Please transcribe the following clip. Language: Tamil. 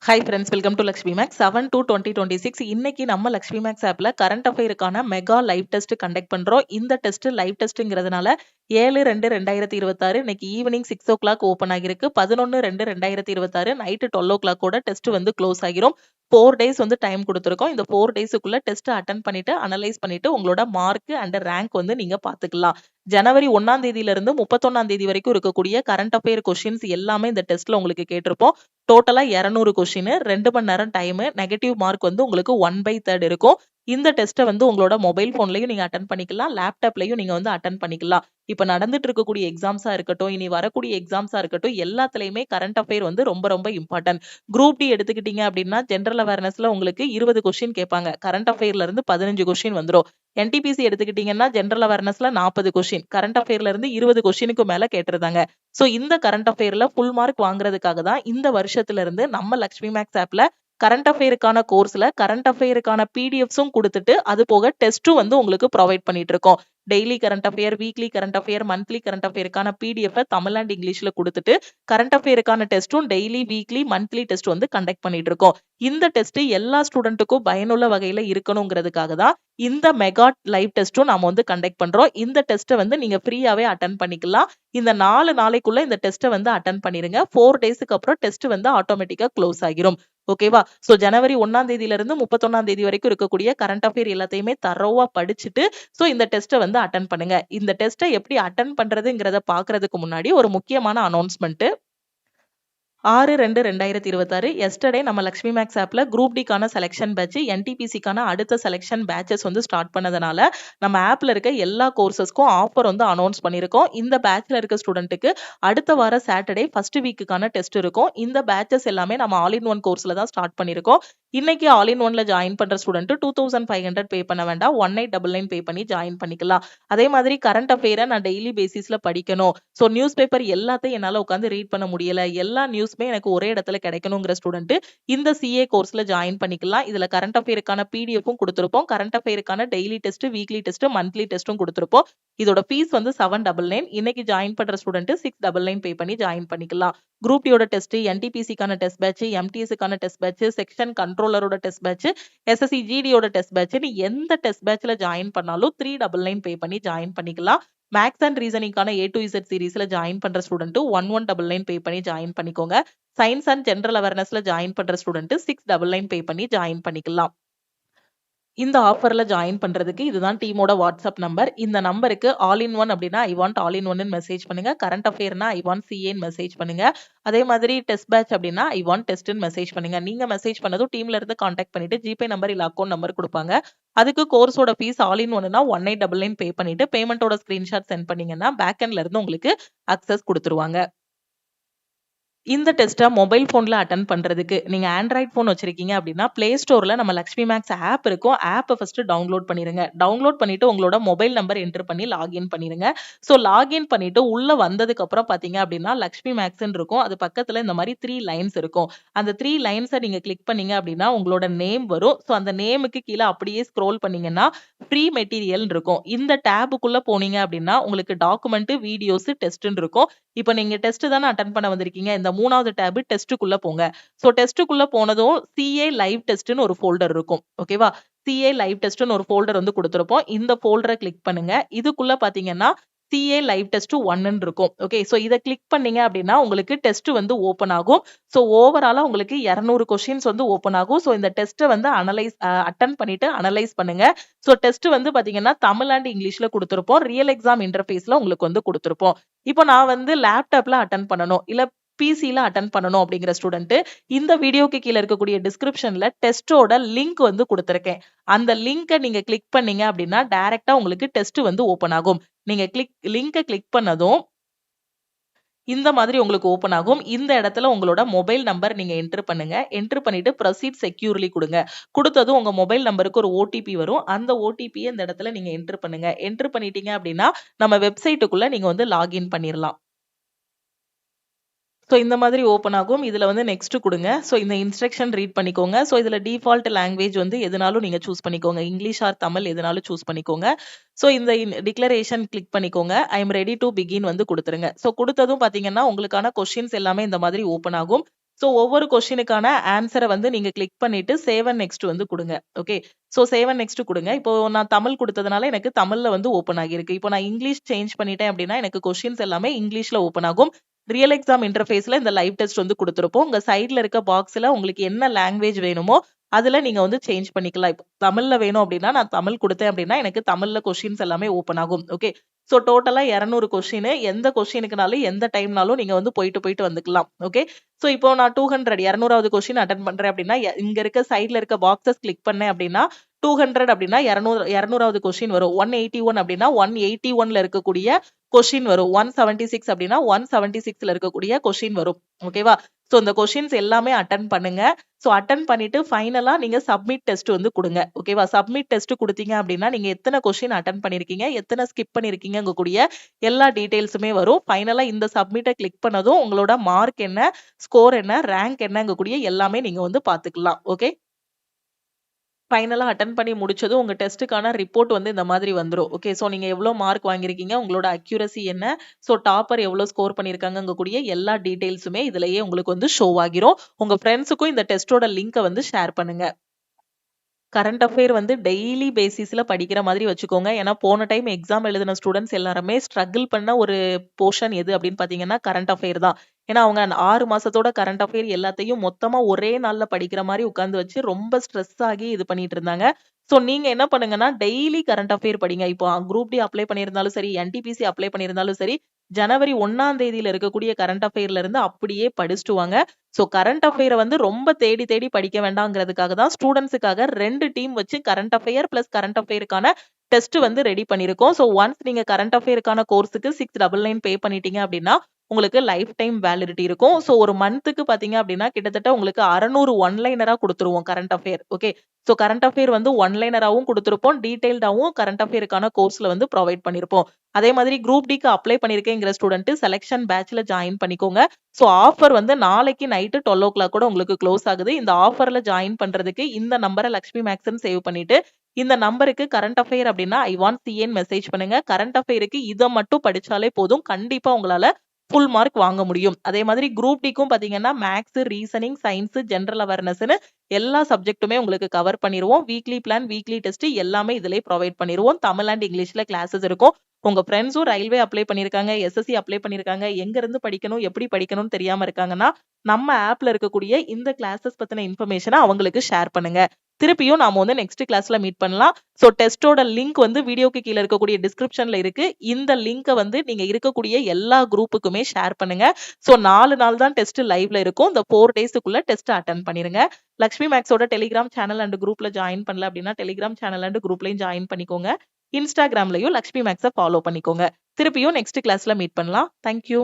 Hi friends, welcome to Lakshmi Max 7/2/2026. இன்னைக்கு நம்ம லக்ஷ்மி மேக்ஸ் ஆப்ல கரண்ட் அஃபேருக்கான மெகா லைவ் டெஸ்ட் கண்டக்ட் பண்றோம். இந்த டெஸ்ட் லைவ் டெஸ்ட்ங்கிறதுனால 7/2/2026 இன்னைக்கு ஈவினிங் 6 o'clock ஓபன் ஆகிருக்கு. 11/2/2026 நைட்டு 12 o'clock ஓட டெஸ்ட் வந்து க்ளோஸ் ஆகிரும். 4 days வந்து டைம் கொடுத்துருக்கோம். இந்த 4 daysக்குள்ள டெஸ்ட் அட்டன் பண்ணிட்டு அனலைஸ் பண்ணிட்டு உங்களோட மார்க் அண்ட் ரேங்க் வந்து நீங்க பாத்துக்கலாம். ஜனவரி 1ஆம் தேதியில இருந்து 31ஆம் தேதி வரைக்கும் இருக்கக்கூடிய கரண்ட் அஃபேர் கொஸ்டின்ஸ் எல்லாமே இந்த டெஸ்ட்ல உங்களுக்கு கேட்டிருப்போம். டோட்டலா 200 கொஸ்டின் 2 மணி நேரம் டைம். நெகட்டிவ் மார்க் வந்து உங்களுக்கு 1/3 இருக்கும். இந்த டெஸ்ட்டை வந்து உங்களோட மொபைல் போன்லயும் நீங்க அட்டன் பண்ணிக்கலாம், லேப்டாப்லயும் நீங்க வந்து அட்டன் பண்ணிக்கலாம். இப்ப நடந்துட்டு இருக்கக்கூடிய எக்ஸாம்ஸா இருக்கட்டும், இனி வரக்கூடிய எக்ஸாம்ஸா இருக்கட்டும், எல்லாத்துலயுமே கரண்ட் அஃபேர் வந்து ரொம்ப ரொம்ப இம்பார்ட்டன்ட். குரூப் டி எடுத்துக்கிட்டீங்க அப்படின்னா ஜெனரல் அவேர்னஸ்ல உங்களுக்கு 20 கொஸ்டின் கேட்பாங்க. கரண்ட் அஃபேர்ல இருந்து 15 கொஸ்டின் வந்துரும். என்டிபிசி எடுத்துக்கிட்டீங்கன்னா ஜெனரல் அவேர்னஸ்ல 40 கொஸ்டின், கரண்ட் அஃபேர்ல இருந்து 20 கொஸ்டினுக்கு மேல கேட்டிருந்தாங்க. சோ இந்த கரண்ட் அஃபேர்ல ஃபுல் மார்க் வாங்குறதுக்காக தான் இந்த வருஷத்துல இருந்து நம்ம லக்ஷ்மி மேக்ஸ் ஆப்ல கரண்ட் அஃபேருக்கான கோர்ஸ்ல கரண்ட் அஃபேருக்கான பிடிஎஃப்ஸும் கொடுத்துட்டு அது போக டெஸ்ட்டும் வந்து உங்களுக்கு ப்ரொவைட் பண்ணிட்டு இருக்கோம். Daily current affair, weekly current affair, monthly current அஃபேருக்கான பிடிஎஃப் தமிழ் அண்ட் இங்கிலீஷ்ல கொடுத்துட்டு கரண்ட் அஃபேருக்கான டெஸ்ட்டும் டெய்லி, வீக்லி, மந்த்லி டெஸ்ட் வந்து கண்டக்ட் பண்ணிட்டு இருக்கோம். இந்த டெஸ்ட் எல்லா ஸ்டூடெண்ட்டுக்கும் பயனுள்ள வகையில இருக்கணுங்கிறதுக்காக தான் இந்த மெகா லைவ் டெஸ்ட்டும் நாம வந்து கண்டக்ட் பண்றோம். இந்த டெஸ்ட்டை வந்து நீங்க ஃப்ரீயாவே அட்டன் பண்ணிக்கலாம். இந்த 4 நாளைக்குள்ள இந்த டெஸ்ட்டை வந்து அட்டன் பண்ணிருங்க. 4 டேஸ்க்கு அப்புறம் டெஸ்ட் வந்து ஆட்டோமேட்டிக்கா க்ளோஸ் ஆகிரும். ஓகேவா? சோ ஜனவரி 1ஆம் தேதியில இருந்து 31ஆம் தேதி வரைக்கும் இருக்கக்கூடிய கரண்ட் அஃபேர் எல்லாத்தையுமே தரோவா படிச்சுட்டு சோ இந்த டெஸ்ட்டை வந்து அட்டன் பண்ணுங்க. இந்த டெஸ்ட்டை எப்படி அட்டன் பண்றதுங்கிறத பாக்குறதுக்கு முன்னாடி ஒரு முக்கியமான அனௌன்ஸ்மெண்ட். 6/2/2026 எஸ்டர்டே நம்ம லக்ஷ்மி மேக்ஸ் ஆப்ல குரூப் டிக்கான செலக்ஷன் பேட்ச், என்டிபிசிக்கான அடுத்த செலக்ஷன் பேட்சஸ் வந்து ஸ்டார்ட் பண்ணதுனால நம்ம ஆப்ல இருக்க எல்லா கோர்சஸ்க்கும் ஆஃபர் வந்து அனௌன்ஸ் பண்ணிருக்கோம். இந்த பேட்ச்ல இருக்க ஸ்டூடெண்ட்டுக்கு அடுத்த வார சாட்டர்டே ஃபர்ஸ்ட் வீக்குக்கான டெஸ்ட் இருக்கும். இந்த பேட்சஸ் எல்லாமே நம்ம ஆல் இன் ஒன் கோர்ஸ்ல தான் ஸ்டார்ட் பண்ணிருக்கோம். இன்னைக்கு ஆல் இன் ஒன்ல ஜாயின் பண்ற ஸ்டூடெண்ட் 2500 பே பண்ண வேண்டாம், 1899 பே பண்ணி ஜாயின் பண்ணிக்கலாம். அதே மாதிரி கரண்ட் அஃபேரை நான் டெய்லி பேசிஸ்ல படிக்கணும், சோ நியூஸ் பேப்பர் எல்லாத்தையும் என்னால உட்காந்து ரீட் பண்ண முடியல, எல்லா நியூஸ்மே எனக்கு ஒரே இடத்துல கிடைக்கணுங்கிற ஸ்டூடெண்ட் இந்த சிஏ கோர்ஸ்ல ஜாயின் பண்ணிக்கலாம். இதுல கரண்ட் அஃபேருக்கான பிடிஎஃப்பும் கொடுத்திருப்போம், கரண்ட் அஃபேருக்கான daily test, weekly test, monthly டெஸ்ட்டும் கொடுத்திருப்போம். இதோட ஃபீஸ் வந்து 799. இன்னைக்கு ஜாயின் பண்ற ஸ்டூடெண்ட் 699 பே பண்ணி ஜாயின் பண்ணிக்கலாம். குரூப் டியோட டெஸ்ட், என்டிபிசிக்கான டெஸ்ட் பேட்ச், எம்டிஎஸ்க்கான டெஸ்ட் பேட்ச், செக்ஷன் கண்ட்ரோலரோட டெஸ்ட் பேட்ச், எஸ்எஸ்சி ஜிடியோட டெஸ்ட் பேட்ச், நீ எந்த டெஸ்ட் பேட்ச்ல ஜாயின் பண்ணாலும் 399 பே பண்ணி ஜாயின் பண்ணிக்கலாம். மேக்ஸ் அண்ட் ரீசனிங்கான A to Z சீரீஸ்ல ஜாயின் பண்ற ஸ்டூடெண்ட் 1199 பே பண்ணி ஜாயின் பண்ணிக்கோங்க. சயின்ஸ் அண்ட் ஜெனரல் அவேர்னஸ்ல ஜாயின் பண்ற ஸ்டூடெண்ட் 699 பே பண்ணி ஜாயின் பண்ணிக்கலாம். இந்த ஆஃபர்ல ஜாயின் பண்றதுக்கு இதுதான் டீமோட வாட்ஸ்அப் நம்பர். இந்த நம்பருக்கு ஆல் இன் ஒன் அப்படின்னா I want all in one message பண்ணுங்க. கரண்ட் அஃபேர்னா ஐ வாண்ட் சிஏன்னு மெசேஜ் பண்ணுங்க. அதே மாதிரி டெஸ்ட் பேட்ச் அப்படின்னா ஐ வாண்ட் டெஸ்ட்னு மெசேஜ் பண்ணுங்க. நீங்க மெசேஜ் பண்ணதும் டீம்ல இருந்து கான்டாக்ட் பண்ணிட்டு ஜிபே நம்பர் இல்ல அக்கௌண்ட் நம்பர் கொடுப்பாங்க. அதுக்கு கோர்ஸோட ஃபீஸ் ஆல் இன் ஒன்னா 1899 பே பண்ணிட்டு பேமெண்டோட ஸ்கிரீன்ஷாட் சென்ட் பண்ணீங்கன்னா பேக் எண்ட்ல இருந்து உங்களுக்கு அக்சஸ் கொடுத்துருவாங்க. இந்த டெஸ்ட்டை மொபைல் ஃபோன்ல அட்டன் பண்றதுக்கு நீங்க ஆண்ட்ராய்ட் ஃபோன் வச்சிருக்கீங்க அப்படின்னா பிளே ஸ்டோர்ல நம்ம லக்ஷ்மி மேக்ஸ் ஆப் இருக்கும். ஆப்பை ஃபர்ஸ்ட் டவுன்லோட் பண்ணிருங்க. டவுன்லோட் பண்ணிட்டு உங்களோட மொபைல் நம்பர் என்டர் பண்ணி லாகின் பண்ணிருங்க. ஸோ லாகின் பண்ணிட்டு உள்ள வந்ததுக்கு அப்புறம் பாத்தீங்க அப்படின்னா லக்ஷ்மி மேக்ஸ்ன்னு இருக்கும். அது பக்கத்துல இந்த மாதிரி 3 லைன்ஸ் இருக்கும். அந்த 3 லைன்ஸை நீங்க கிளிக் பண்ணீங்க அப்படின்னா உங்களோட நேம் வரும். ஸோ அந்த நேமுக்கு கீழே அப்படியே ஸ்க்ரோல் பண்ணீங்கன்னா ஃப்ரீ மெட்டீரியல் இருக்கும். இந்த டேபுக்குள்ள போனீங்க அப்படின்னா உங்களுக்கு டாக்குமெண்ட், வீடியோஸ், டெஸ்ட்னு இருக்கும். இப்போ நீங்க டெஸ்ட் தானே அட்டன் பண்ண வந்திருக்கீங்க. இந்த 3வது டேப் டெஸ்ட்டுக்குள்ள போங்க. சோ டெஸ்ட்டுக்குள்ள போனதும் சிஏ லைவ் டெஸ்ட்னு ஒரு ஃபோல்டர் இருக்கும். ஓகேவா? சிஏ லைவ் டெஸ்ட்னு ஒரு ஃபோல்டர் வந்து கொடுத்திருப்போம். இந்த ஃபோல்டரை கிளிக் பண்ணுங்க. இதுக்குள்ள பாத்தீங்கன்னா சிஏ லைவ் டெஸ்ட் 1ன்னு இருக்கும். ஓகே, சோ இத கிளிக் பண்ணீங்க அப்படின்னா உங்களுக்கு டெஸ்ட் வந்து ஓபன் ஆகும். சோ ஓவராலா உங்களுக்கு 200 கொஸ்டின்ஸ் வந்து ஓபன் ஆகும். சோ இந்த டெஸ்ட்டை வந்து அட்டன் பண்ணிட்டு அனலைஸ் பண்ணுங்க. சோ டெஸ்ட் வந்து பாத்தீங்கன்னா தமிழ் அண்ட் இங்கிலீஷ்ல கொடுத்திருப்போம். ரியல் எக்ஸாம் இன்டர்ஃபேஸ்ல உங்களுக்கு வந்து கொடுத்திருப்போம். இப்போ நான் வந்து லேப்டாப்ல அட்டன் பண்ணணும் இல்ல பிசில அட்டன் பண்ணணும் அப்படிங்கிற ஸ்டூடெண்ட் இந்த வீடியோக்கு கீழே இருக்கக்கூடிய டிஸ்கிரிப்ஷன்ல டெஸ்டோட லிங்க் வந்து கொடுத்திருக்கேன். அந்த லிங்கை நீங்க கிளிக் பண்ணீங்க அப்படின்னா டைரக்டா உங்களுக்கு டெஸ்ட் வந்து ஓபன் ஆகும். நீங்க லிங்கை கிளிக் பண்ணதும் இந்த மாதிரி உங்களுக்கு ஓபன் ஆகும். இந்த இடத்துல உங்களோட மொபைல் நம்பர் நீங்க என்டர் பண்ணுங்க. என்டர் பண்ணிட்டு ப்ரொசீட் செக்யூர்லி கொடுங்க. கொடுத்ததும் உங்க மொபைல் நம்பருக்கு ஒரு ஓடிபி வரும். அந்த ஓடிபியை இந்த இடத்துல நீங்க என்டர் பண்ணுங்க. என்டர் பண்ணிட்டீங்க அப்படின்னா நம்ம வெப்சைட்டுக்குள்ள நீங்க வந்து லாகின் பண்ணிடலாம். ஸோ இந்த மாதிரி ஓப்பன் ஆகும். இதுல வந்து நெக்ஸ்ட் கொடுங்க. ஸோ இந்த இன்ஸ்ட்ரக்ஷன் ரீட் பண்ணிக்கோங்க. ஸோ இதுல டிஃபால்ட் லாங்குவேஜ் வந்து எதுனாலும் நீங்க சூஸ் பண்ணிக்கோங்க. இங்கிலீஷ் ஆர் தமிழ் எதுனாலும் சூஸ் பண்ணிக்கோங்க. ஸோ இந்த டிக்ளரேஷன் கிளிக் பண்ணிக்கோங்க. I am ready to begin வந்து கொடுத்துருங்க. ஸோ கொடுத்ததும் பாத்தீங்கன்னா உங்களுக்கான கொஸ்டின்ஸ் எல்லாமே இந்த மாதிரி ஓப்பன் ஆகும். ஸோ ஒவ்வொரு கொஸ்டினுக்கான ஆன்சரை வந்து நீங்க கிளிக் பண்ணிட்டு சேவ் அண்ட் நெக்ஸ்ட் வந்து கொடுங்க. Okay, so save and next கொடுங்க. இப்போ நான் தமிழ் கொடுத்ததுனால எனக்கு தமிழ்ல வந்து ஓப்பன் ஆகியிருக்கு. இப்போ நான் இங்கிலீஷ் சேஞ்ச் பண்ணிட்டேன் அப்படின்னா எனக்கு கொஸ்டின்ஸ் எல்லாமே இங்கிலீஷ்ல ஓப்பன் ஆகும். ரியல் எக்ஸாம் இன்டர்ஃபேஸ்ல இந்த லைவ் டெஸ்ட் வந்து கொடுத்துருப்போம். உங்க சைட்ல இருக்க பாக்ஸ்ல உங்களுக்கு என்ன லாங்குவேஜ் வேணுமோ அதுல நீங்க வந்து சேஞ்ச் பண்ணிக்கலாம். இப்போ தமிழ்ல வேணும் அப்படின்னா நான் தமிழ் கொடுத்தேன் அப்படின்னா எனக்கு தமிழ்ல கொஸ்டின்ஸ் எல்லாமே ஓப்பன் ஆகும். ஓகே, ஸோ டோட்டலா 200 கொஸ்டின். எந்த கொஸ்டினுக்குனாலும் எந்த டைம்னாலும் நீங்க வந்து போயிட்டு வந்துக்கலாம். ஓகே, ஸோ இப்போ நான் 200வது கொஸ்டின் அட்டன் பண்றேன் அப்படின்னா இங்க இருக்க சைட்ல இருக்க பாக்ஸஸ் கிளிக் பண்ணேன் அப்படின்னா 200 அப்படின்னா 200வது கொஸ்டின் வரும். 181 அப்படின்னா 181ல இருக்கக்கூடிய கொஸ்டின் வரும். 176 அப்படின்னா 176ல இருக்கக்கூடிய கொஸ்டின் வரும். ஓகேவா? ஸோ இந்த கொஸ்டின்ஸ் எல்லாமே அட்டன் பண்ணுங்க. ஸோ அட்டன் பண்ணிட்டு ஃபைனலா நீங்க சப்மிட் டெஸ்ட் வந்து கொடுங்க. ஓகேவா? சப்மிட் டெஸ்ட் கொடுத்தீங்க அப்படின்னா நீங்க எத்தனை கொஸ்டின் அட்டன் பண்ணிருக்கீங்க, எத்தனை ஸ்கிப் பண்ணிருக்கீங்க கூடிய எல்லா டீடைல்ஸுமே வரும். ஃபைனலா இந்த சப்மிட்டை கிளிக் பண்ணதும் உங்களோட மார்க் என்ன, ஸ்கோர் என்ன, ரேங்க் என்னங்க கூடிய எல்லாமே நீங்க வந்து பாத்துக்கலாம். ஓகே, ஃபைனலா அட்டெண்ட் பண்ணி முடிச்சதும் உங்க டெஸ்ட்டுக்கான ரிப்போர்ட் வந்து இந்த மாதிரி வந்துரும். ஓகே, ஸோ நீங்க எவ்வளோ மார்க் வாங்கியிருக்கீங்க, உங்களோட அக்யூரசி என்ன, ஸோ டாப்பர் எவ்வளோ ஸ்கோர் பண்ணியிருக்காங்க கூடிய எல்லா டீடைல்ஸுமே இதுலயே உங்களுக்கு வந்து ஷோ ஆகிரும். உங்க ஃப்ரெண்ட்ஸுக்கும் இந்த டெஸ்டோட லிங்கை வந்து ஷேர் பண்ணுங்க. கரண்ட் அஃபேர் வந்து டெய்லி பேசிஸ்ல படிக்கிற மாதிரி வச்சுக்கோங்க. ஏன்னா போன டைம் எக்ஸாம் எழுதின ஸ்டூடெண்ட்ஸ் எல்லாருமே ஸ்ட்ரகிள் பண்ண ஒரு போர்ஷன் எது அப்படின்னு பாத்தீங்கன்னா கரண்ட் அஃபேர் தான். ஏன்னா அவங்க 6 மாசத்தோட கரண்ட் அஃபேர் எல்லாத்தையும் மொத்தமா ஒரே நாள்ல படிக்கிற மாதிரி உட்கார்ந்து வச்சு ரொம்ப ஸ்ட்ரெஸ் ஆகி இது பண்ணிட்டு இருந்தாங்க. சோ நீங்க என்ன பண்ணுங்கன்னா டெய்லி கரண்ட் அஃபேர் படிங்க. இப்போ குரூப் டி அப்ளை பண்ணியிருந்தாலும் சரி, என்டிபிசி அப்ளை பண்ணியிருந்தாலும் சரி, ஜனவரி 1ஆம் தேதியில இருக்கக்கூடிய கரண்ட் அஃபேர்ல இருந்து அப்படியே படிச்சுட்டு வாங்க. சோ கரண்ட் அஃபேரை வந்து ரொம்ப தேடி தேடி படிக்க வேண்டாங்கிறதுக்காக தான் ஸ்டூடெண்ட்ஸுக்காக 2 டீம் வச்சு கரண்ட் அஃபேர் பிளஸ் கரண்ட் அஃபேருக்கான டெஸ்ட் வந்து ரெடி பண்ணிருக்கோம். சோ ஒன்ஸ் நீங்க கரண்ட் அஃபேருக்கான கோர்ஸுக்கு 699 பே பண்ணிட்டீங்க அப்படின்னா உங்களுக்கு லைஃப் டைம் வேலிடிட்டி இருக்கும். சோ ஒரு மந்த்துக்கு பாத்தீங்க அப்படின்னா கிட்டத்தட்ட உங்களுக்கு 600 ஒன்லைனரா கொடுத்துருவோம் current affair. Okay, so current affair வந்து ஒன்லைனராவும் கொடுத்துருப்போம், டீடைல்டாவும் கரண்ட் அஃபேருக்கான கோர்ஸ்ல வந்து ப்ரொவைட் பண்ணிருப்போம். அதே மாதிரி குரூப் டிக்கு அப்ளை பண்ணிருக்கேங்கிற ஸ்டூடெண்ட் செலக்ஷன் பேட்ச்ல ஜாயின் பண்ணிக்கோங்க. சோ ஆஃபர் வந்து நாளைக்கு நைட்டு 12 o'clock கூட உங்களுக்கு க்ளோஸ் ஆகுது. இந்த ஆஃபர்ல ஜாயின் பண்றதுக்கு இந்த நம்பரை லக்ஷ்மி மேக்ஸ்ன்னு சேவ் பண்ணிட்டு இந்த நம்பருக்கு கரண்ட் அஃபேர் அப்படின்னா ஐ வாண்ட் சிஏன்னு மெசேஜ் பண்ணுங்க. கரண்ட் அஃபேருக்கு இதை மட்டும் படிச்சாலே போதும், கண்டிப்பா உங்களால ஃபுல் மார்க் வாங்க முடியும். அதே மாதிரி குரூப் டிக்கும் பாத்தீங்கன்னா மேக்ஸ், ரீசனிங், சயின்ஸ், ஜெனரல் அவேர்னஸ்னு எல்லா சப்ஜெக்ட்டுமே உங்களுக்கு கவர் பண்ணிடுவோம். வீக்லி பிளான், வீக்லி டெஸ்ட் எல்லாமே இதுலயே ப்ரொவைட் பண்ணிடுவோம். தமிழ் அண்ட் இங்கிலீஷ்ல கிளாஸஸ் இருக்கும். உங்க ஃப்ரெண்ட்ஸும் ரயில்வே அப்ளை பண்ணிருக்காங்க, எஸ்எஸ்சி அப்ளை பண்ணிருக்காங்க, எங்க இருந்து படிக்கணும், எப்படி படிக்கணும்னு தெரியாம இருக்காங்கன்னா நம்ம ஆப்ல இருக்கக்கூடிய இந்த கிளாஸஸ் பத்தின இன்ஃபர்மேஷனை அவங்களுக்கு ஷேர் பண்ணுங்க. திருப்பியும் நாம வந்து நெக்ஸ்ட் கிளாஸ்ல மீட் பண்ணலாம். சோ டெஸ்டோட லிங்க் வந்து வீடியோக்கு கீழே இருக்கக்கூடிய டிஸ்கிரிப்ஷன்ல இருக்கு. இந்த லிங்கை வந்து நீங்க இருக்கக்கூடிய எல்லா குரூப்புக்குமே ஷேர் பண்ணுங்க. சோ 4 நாள் தான் டெஸ்ட் லைவ்ல இருக்கும். இந்த 4 டேஸ்க்குள்ள டெஸ்ட் அட்டென்ட் பண்ணிருங்க. லக்ஷ்மி மேக்ஸோட டெலிகிராம் சேனல் அண்ட் குரூப்ல ஜாயின் பண்ணல அப்படின்னா டெலிகிராம் சேனல் அண்ட் குரூப்லயும் ஜாயின் பண்ணிக்கோங்க. இன்ஸ்டாகிராம்லயும் லக்ஷ்மி மேக்ஸை ஃபாலோ பண்ணிக்கோங்க. திருப்பியும் நெக்ஸ்ட் கிளாஸ்ல மீட் பண்ணலாம். தேங்க்யூ.